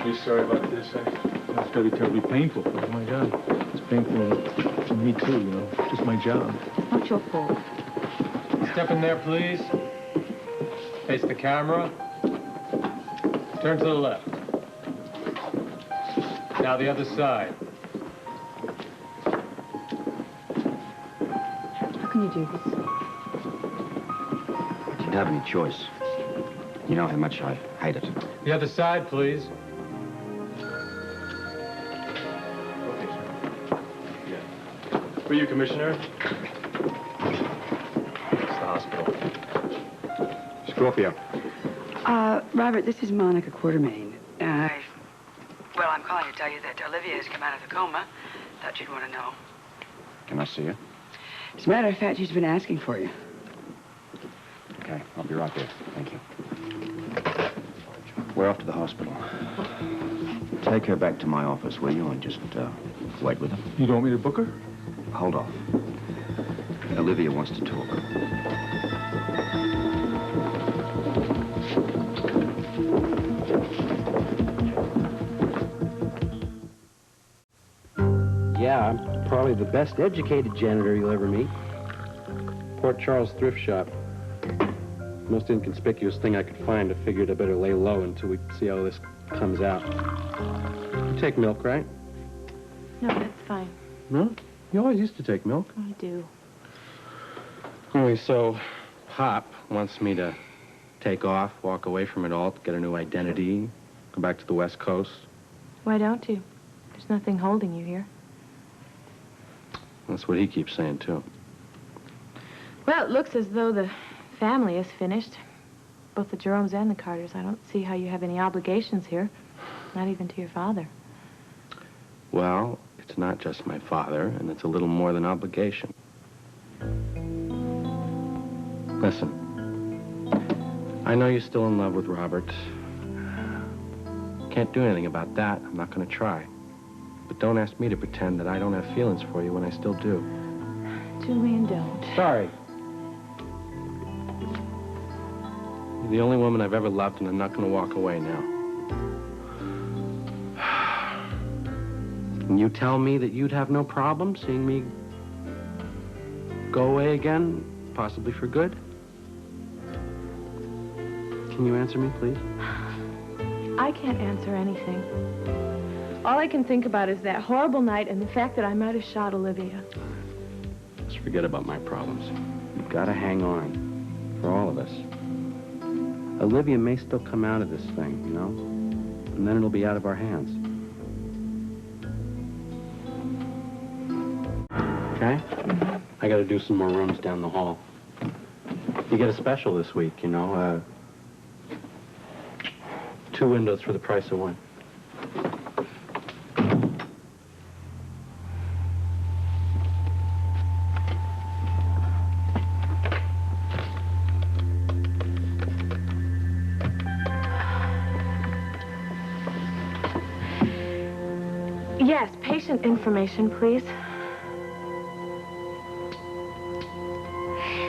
terribly sorry about this. It's got to be terribly painful. Oh, my God. It's painful to me, too, you know. It's just my job. It's not your fault. Step in there, please. Face the camera. Turn to the left. Now the other side. How can you do this? I didn't have any choice. You know how much I hate it. The other side, please. Okay, sir. Yeah. For you, Commissioner. It's the hospital. Scorpio. Robert, this is Monica Quartermain. Well, I'm calling to tell you that Olivia has come out of the coma. Thought you'd want to know. Can I see you? As a matter of fact, she's been asking for you. Okay, I'll be right there. Thank you. We're off to the hospital. Take her back to my office, will you? And just, wait with her. You don't want me to book her? Hold off. Olivia wants to talk. Yeah, I'm probably the best educated janitor you'll ever meet. Port Charles thrift shop. Most inconspicuous thing I could find. I figured I better lay low until we see how this comes out. You take milk, right? No, that's fine. No? You always used to take milk. I do. Anyway, so Pop wants me to take off, walk away from it all, get a new identity, go back to the West Coast. Why don't you? There's nothing holding you here. That's what he keeps saying, too. Well, it looks as though the family is finished. Both the Jeromes and the Carters. I don't see how you have any obligations here. Not even to your father. Well, it's not just my father, and it's a little more than obligation. Listen, I know you're still in love with Robert. Can't do anything about that. I'm not going to try. But don't ask me to pretend that I don't have feelings for you when I still do. Julian, don't. Sorry. You're the only woman I've ever loved, and I'm not going to walk away now. Can you tell me that you'd have no problem seeing me go away again, possibly for good? Can you answer me, please? I can't answer anything. All I can think about is that horrible night and the fact that I might have shot Olivia. Just forget about my problems. You've got to hang on. For all of us. Olivia may still come out of this thing, you know? And then it'll be out of our hands. Okay? Mm-hmm. I got to do some more rooms down the hall. You get a special this week, you know? 2 windows for the price of 1. Yes, patient information, please.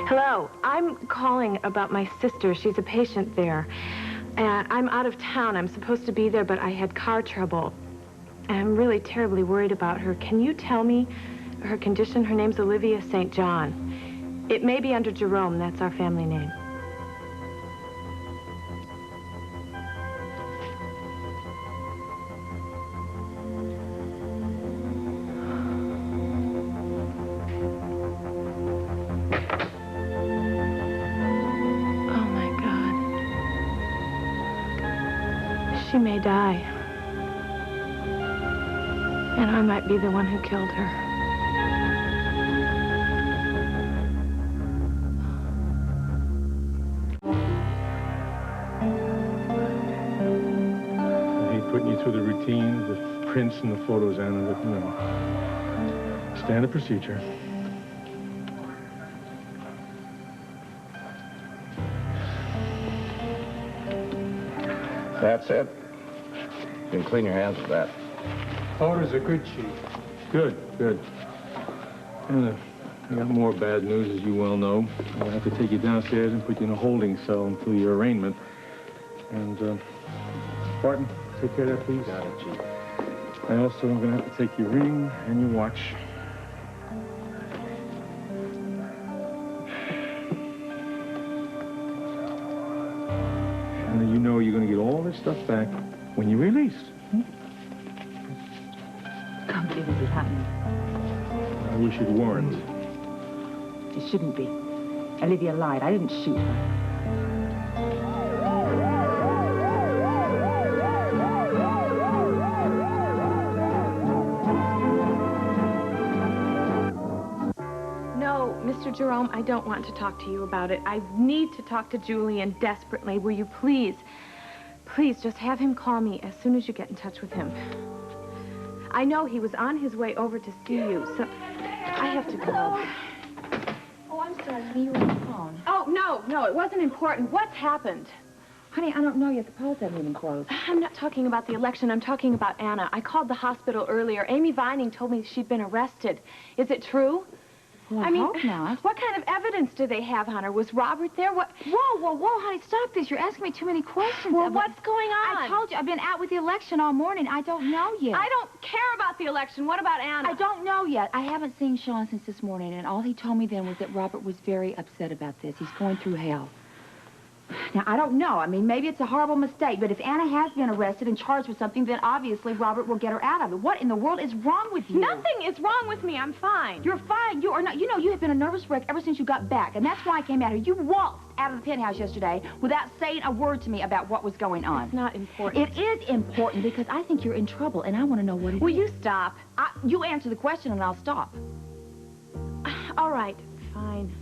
Hello, I'm calling about my sister. She's a patient there. And I'm out of town. I'm supposed to be there, but I had car trouble. And I'm really terribly worried about her. Can you tell me her condition? Her name's Olivia St. John. It may be under Jerome. That's our family name. She may die. And I might be the one who killed her. I hate putting you through the routine, the prints and the photos, Anna, but, you know, standard procedure. That's it. You can clean your hands with that. Photos are good, Chief. Good, good. Anna, I got more bad news, as you well know. I'll have to take you downstairs and put you in a holding cell until your arraignment. And, Barton, take care of that, please? Got it, Chief. I also am going to have to take your ring and your watch. And then you know you're going to get all this stuff back when you're released. Can't believe this is happening. I wish it weren't. It shouldn't be. Olivia lied. I didn't shoot her. No, Mr. Jerome, I don't want to talk to you about it. I need to talk to Julian desperately. Will you please, please just have him call me as soon as you get in touch with him. I know he was on his way over to see you, so I have to go. Oh, I'm sorry, honey. You were on the phone. Oh, no, it wasn't important. What's happened? Honey, I don't know yet. The polls haven't even closed. I'm not talking about the election. I'm talking about Anna. I called the hospital earlier. Amy Vining told me she'd been arrested. Is it true? Well, I hope not. What kind of evidence do they have on her? Was Robert there? What? Whoa, honey, stop this. You're asking me too many questions. Well, what's going on? I told you, I've been out with the election all morning. I don't know yet. I don't care about the election. What about Anna? I don't know yet. I haven't seen Sean since this morning, and all he told me then was that Robert was very upset about this. He's going through hell. Now, I don't know. I mean, maybe it's a horrible mistake, but if Anna has been arrested and charged with something, then obviously Robert will get her out of it. What in the world is wrong with you? Nothing is wrong with me. I'm fine. You're fine. You are not. You know, you have been a nervous wreck ever since you got back, and that's why I came out here. You waltzed out of the penthouse yesterday without saying a word to me about what was going on. It's not important. It is important because I think you're in trouble, and I want to know what it is. Will you stop? You answer the question, and I'll stop. All right, fine.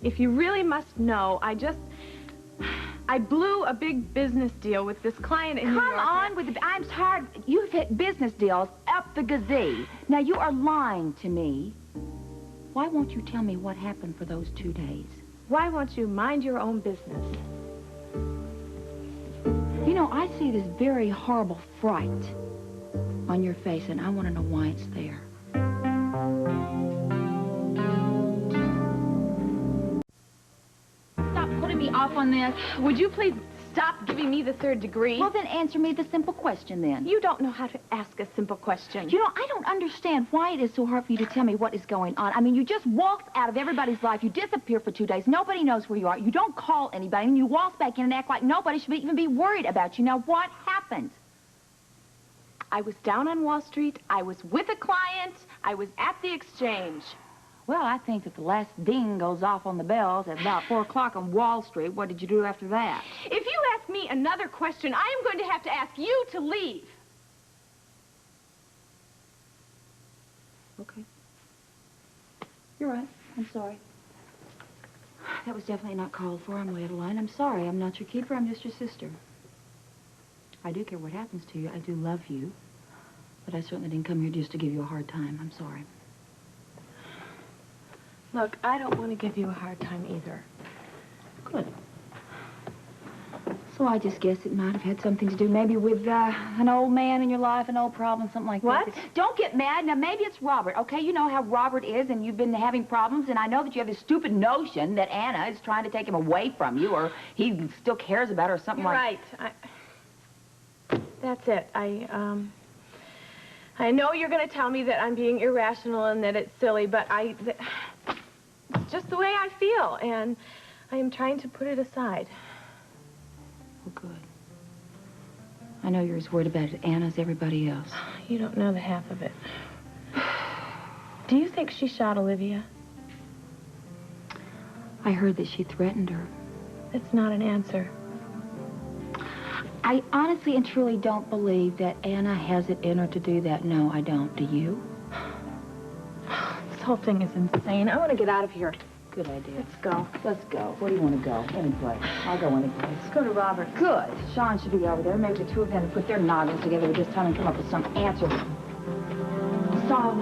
If you really must know, I blew a big business deal with this client in New York. Come on with the... I'm tired. You've hit business deals up the gazee. Now, you are lying to me. Why won't you tell me what happened for those 2 days? Why won't you mind your own business? You know, I see this very horrible fright on your face, and I want to know why it's there. Stop putting me off on this. Would you please stop giving me the third degree? Well, then answer me the simple question, then. You don't know how to ask a simple question. You know, I don't understand why it is so hard for you to tell me what is going on. I mean, you just walked out of everybody's life. You disappear for 2 days. Nobody knows where you are. You don't call anybody, and you waltz back in and act like nobody should even be worried about you. Now, what happened? I was down on Wall Street. I was with a client. I was at the exchange. Well, I think that the last ding goes off on the bells at about 4 o'clock on Wall Street. What did you do after that? If you ask me another question, I am going to have to ask you to leave. Okay. You're right. I'm sorry. That was definitely not called for. I'm way out of line. I'm sorry. I'm not your keeper. I'm just your sister. I do care what happens to you. I do love you. But I certainly didn't come here just to give you a hard time. I'm sorry. Look, I don't want to give you a hard time either. Good. So I just guess it might have had something to do maybe with an old man in your life, an old problem, something like What? that. Don't get mad. Now, maybe it's Robert, okay? You know how Robert is, and you've been having problems, and I know that you have this stupid notion that Anna is trying to take him away from you, or he still cares about her, or something You're like... right. That's it. I know you're going to tell me that I'm being irrational and that it's silly, but it's just the way I feel, and I am trying to put it aside. Oh, good. I know you're as worried about it, Anna, as everybody else. You don't know the half of it. Do you think she shot Olivia? I heard that she threatened her. That's not an answer. I honestly and truly don't believe that Anna has it in her to do that. No, I don't. Do you? This whole thing is insane. I want to get out of here. Good idea. Let's go. Let's go. Where do you want to go? Any place. I'll go any place. Let's go to Robert. Good. Sean should be over there. Maybe the two of them put their noggins together with this time and come up with some answer. Solve